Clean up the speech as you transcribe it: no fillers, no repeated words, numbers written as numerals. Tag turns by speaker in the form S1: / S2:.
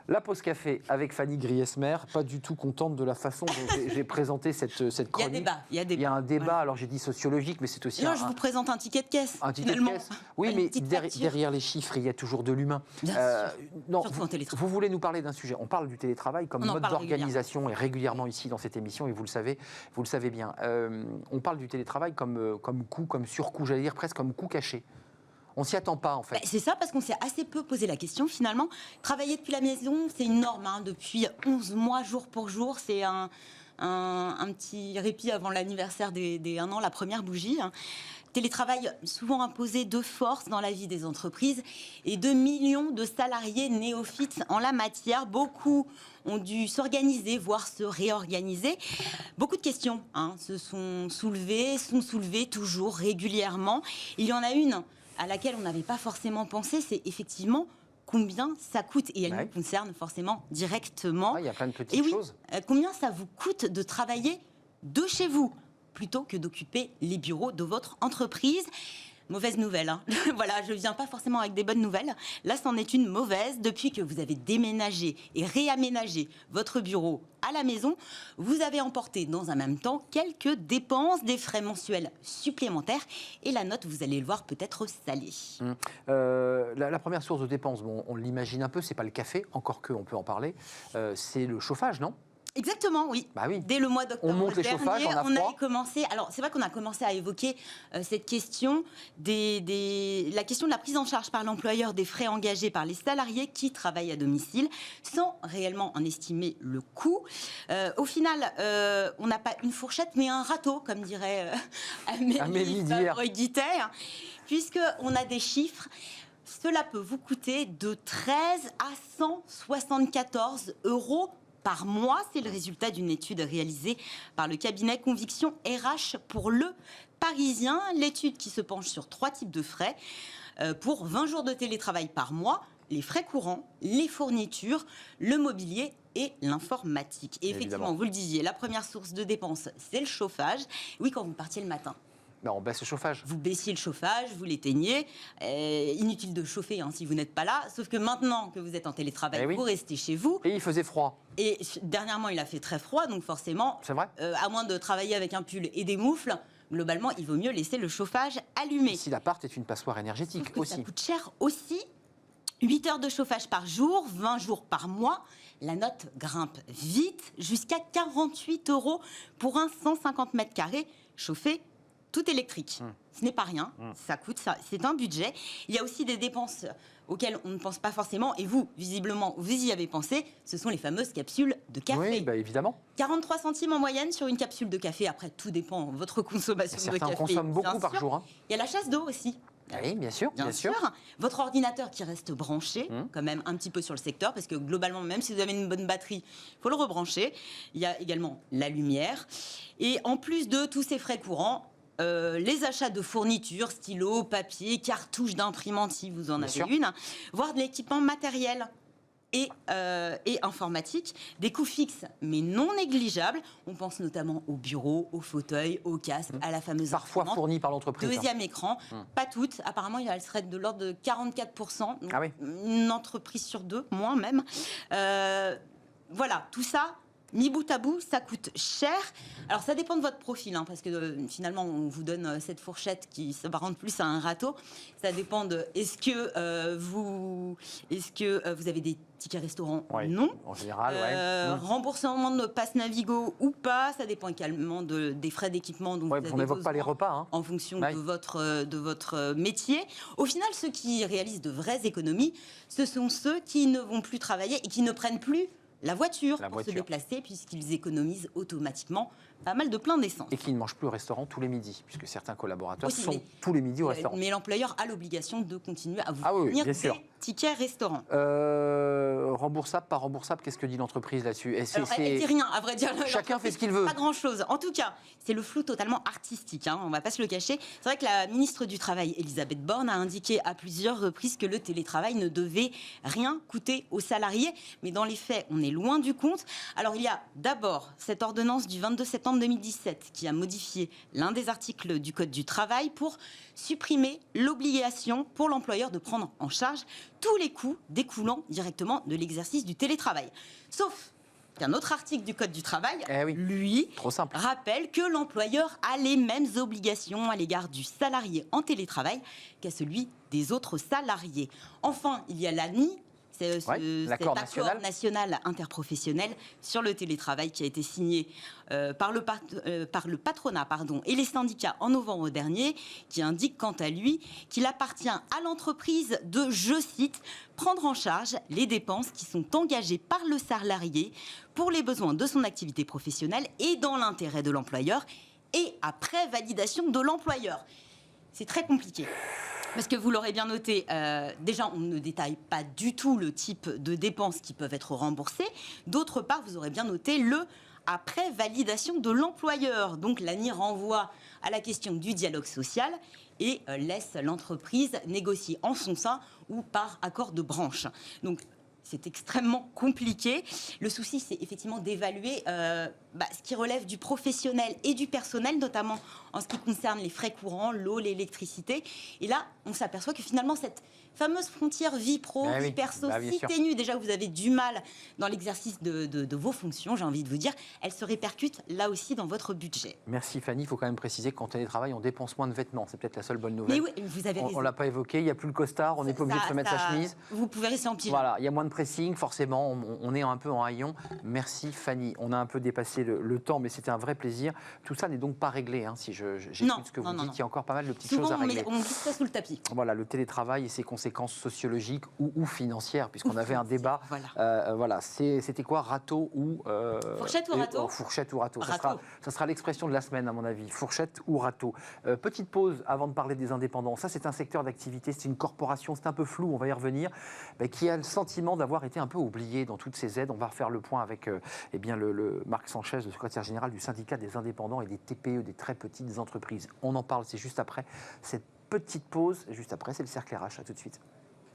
S1: La pause café avec Fanny Griesmer, pas du tout contente de la façon dont j'ai présenté cette chronique.
S2: Il y a
S1: Il y a un débat, voilà. Alors j'ai dit sociologique, mais c'est aussi
S2: je vous présente un ticket de caisse.
S1: Un ticket de caisse. Oui, mais derrière les chiffres, il y a toujours de l'humain. Non, vous voulez nous parler d'un sujet. On parle du télétravail comme mode d'organisation et régulièrement ici dans cette émission, et vous le savez bien. On parle du télétravail comme coût, comme surcoût, j'allais dire presque comme coût caché. On s'y attend pas, en fait.
S2: C'est ça, parce qu'on s'est assez peu posé la question, finalement. Travailler depuis la maison, c'est une norme. Depuis 11 mois, jour pour jour, c'est un petit répit avant l'anniversaire des 1 an, la première bougie. Télétravail souvent imposé de force dans la vie des entreprises et 2 millions de salariés néophytes en la matière. Beaucoup ont dû s'organiser, voire se réorganiser. Beaucoup de questions sont soulevées toujours régulièrement. Il y en a une à laquelle on n'avait pas forcément pensé, c'est effectivement combien ça coûte. Et elle nous concerne forcément directement.
S1: Il y a plein de petites choses.
S2: Combien ça vous coûte de travailler de chez vous plutôt que d'occuper les bureaux de votre entreprise? Mauvaise nouvelle. Voilà, je ne viens pas forcément avec des bonnes nouvelles. Là, c'en est une mauvaise. Depuis que vous avez déménagé et réaménagé votre bureau à la maison, vous avez emporté dans un même temps quelques dépenses, des frais mensuels supplémentaires. Et la note, vous allez le voir, peut être salée.
S1: La première source de dépenses, on l'imagine un peu, ce n'est pas le café, encore qu'on peut en parler. C'est le chauffage, non ?
S2: Exactement, oui. Dès le mois d'octobre
S1: on monte les chauffages,
S2: on a commencé. Alors, c'est vrai qu'on a commencé à évoquer cette question la question de la prise en charge par l'employeur des frais engagés par les salariés qui travaillent à domicile, sans réellement en estimer le coût. Au final, on n'a pas une fourchette, mais un râteau, comme dirait Amélie Fabre-Guittet, puisqu'on a des chiffres. Cela peut vous coûter de 13 à 174 € par mois. C'est le résultat d'une étude réalisée par le cabinet Conviction RH pour Le Parisien. L'étude qui se penche sur 3 types de frais pour 20 jours de télétravail par mois: les frais courants, les fournitures, le mobilier et l'informatique. Et effectivement, vous le disiez, la première source de dépenses, c'est le chauffage. Oui, quand vous partiez le matin.
S1: On baisse le chauffage.
S2: Vous baissiez le chauffage, vous l'éteignez. Inutile de chauffer si vous n'êtes pas là. Sauf que maintenant que vous êtes en télétravail, vous restez chez vous.
S1: Et il faisait froid.
S2: Et dernièrement, il a fait très froid, donc forcément,
S1: c'est vrai.
S2: À moins de travailler avec un pull et des moufles, globalement, il vaut mieux laisser le chauffage allumé.
S1: Si l'appart est une passoire énergétique aussi.
S2: Ça coûte cher aussi. 8 heures de chauffage par jour, 20 jours par mois. La note grimpe vite, jusqu'à 48 € pour un 150 mètres carrés chauffé tout électrique. Ce n'est pas rien, ça coûte, c'est un budget. Il y a aussi des dépenses auxquelles on ne pense pas forcément, et vous, visiblement, vous y avez pensé, ce sont les fameuses capsules de café.
S1: Oui, évidemment.
S2: 43 centimes en moyenne sur une capsule de café. Après, tout dépend de votre consommation de café.
S1: Certains consomment beaucoup par jour.
S2: Il y a la chasse d'eau aussi.
S1: Oui, bien sûr.
S2: Votre ordinateur qui reste branché, quand même un petit peu sur le secteur, parce que globalement, même si vous avez une bonne batterie, il faut le rebrancher. Il y a également la lumière. Et en plus de tous ces frais courants, les achats de fournitures, stylos, papier, cartouches d'imprimante si vous en avez une, voire de l'équipement matériel et informatique, des coûts fixes mais non négligeables. On pense notamment aux bureaux, aux fauteuils, aux casques, à la fameuse
S1: parfois fournie par l'entreprise.
S2: Deuxième écran, pas toutes. Apparemment, elle serait de l'ordre de 44%. Donc une entreprise sur 2, moins même. Voilà, tout ça. Mis bout à bout, ça coûte cher. Alors, ça dépend de votre profil, parce que finalement, on vous donne cette fourchette qui s'apparente plus à un râteau. Ça dépend de est-ce que vous avez des tickets restaurants? Non.
S1: En général,
S2: remboursement de passe Navigo ou pas. Ça dépend également des frais d'équipement. Donc
S1: on n'évoque pas les repas.
S2: En fonction de votre métier. Au final, ceux qui réalisent de vraies économies, ce sont ceux qui ne vont plus travailler et qui ne prennent plus la voiture pour se déplacer, puisqu'ils économisent automatiquement pas mal de plein d'essence.
S1: Et qui ne mangent plus au restaurant tous les midis, puisque certains collaborateurs sont tous les midis au restaurant.
S2: Mais l'employeur a l'obligation de continuer à vous fournir des tickets restaurant.
S1: Remboursable, pas remboursable, qu'est-ce que dit l'entreprise là-dessus?
S2: Elle ne dit rien, à vrai dire.
S1: Chacun fait ce qu'il veut.
S2: Pas grand-chose. En tout cas, c'est le flou totalement artistique, on ne va pas se le cacher. C'est vrai que la ministre du Travail, Elisabeth Borne, a indiqué à plusieurs reprises que le télétravail ne devait rien coûter aux salariés. Mais dans les faits, on est loin du compte. Alors, il y a d'abord cette ordonnance du 22 septembre septembre 2017 qui a modifié l'un des articles du Code du travail pour supprimer l'obligation pour l'employeur de prendre en charge tous les coûts découlant directement de l'exercice du télétravail. Sauf qu'un autre article du Code du travail, lui, rappelle que l'employeur a les mêmes obligations à l'égard du salarié en télétravail qu'à celui des autres salariés. Enfin, il y a l'ANI, cet accord national interprofessionnel sur le télétravail qui a été signé par le patronat et les syndicats en novembre dernier, qui indique quant à lui qu'il appartient à l'entreprise de, je cite, prendre en charge les dépenses qui sont engagées par le salarié pour les besoins de son activité professionnelle et dans l'intérêt de l'employeur et après validation de l'employeur. C'est très compliqué. Parce que vous l'aurez bien noté, déjà, on ne détaille pas du tout le type de dépenses qui peuvent être remboursées. D'autre part, vous aurez bien noté le après validation de l'employeur. Donc, l'ANI renvoie à la question du dialogue social et laisse l'entreprise négocier en son sein ou par accord de branche. Donc, c'est extrêmement compliqué. Le souci, c'est effectivement d'évaluer ce qui relève du professionnel et du personnel, notamment en ce qui concerne les frais courants, l'eau, l'électricité. Et là, on s'aperçoit que finalement, cette fameuse frontière vie pro, vie perso, si ténue, déjà vous avez du mal dans l'exercice de vos fonctions, j'ai envie de vous dire, elle se répercute là aussi dans votre budget.
S1: Merci Fanny. Il faut quand même préciser qu'en télétravail, on dépense moins de vêtements. C'est peut-être la seule bonne nouvelle.
S2: Mais oui, vous avez raison.
S1: On ne l'a pas évoqué, il n'y a plus le costard, on n'est pas obligé de se mettre sa chemise.
S2: Vous pouvez rester en pyjama.
S1: Voilà, il y a moins de pressing, forcément, on est un peu en haillon. Merci Fanny. On a un peu dépassé le temps, mais c'était un vrai plaisir. Tout ça n'est donc pas réglé, si j'écoute ce que vous dites. Il y a encore pas mal de petites choses à régler.
S2: On glisse ça sous le tapis.
S1: Voilà, le télétravail et ses conséquences sociologiques ou financières, puisqu'on avait un débat. C'était quoi, râteau ou...
S2: fourchette ou râteau
S1: fourchette ou râteau. Ça sera l'expression de la semaine, à mon avis. Fourchette ou râteau. Petite pause avant de parler des indépendants. Ça, c'est un secteur d'activité, c'est une corporation, c'est un peu flou, on va y revenir, qui a le sentiment d'avoir été un peu oublié dans toutes ces aides. On va refaire le point avec le Marc Sanchez, le secrétaire général du syndicat des indépendants et des TPE, des très petites entreprises. On en parle, c'est juste après cette petite pause. Juste après, c'est le cercle RH. À tout de suite.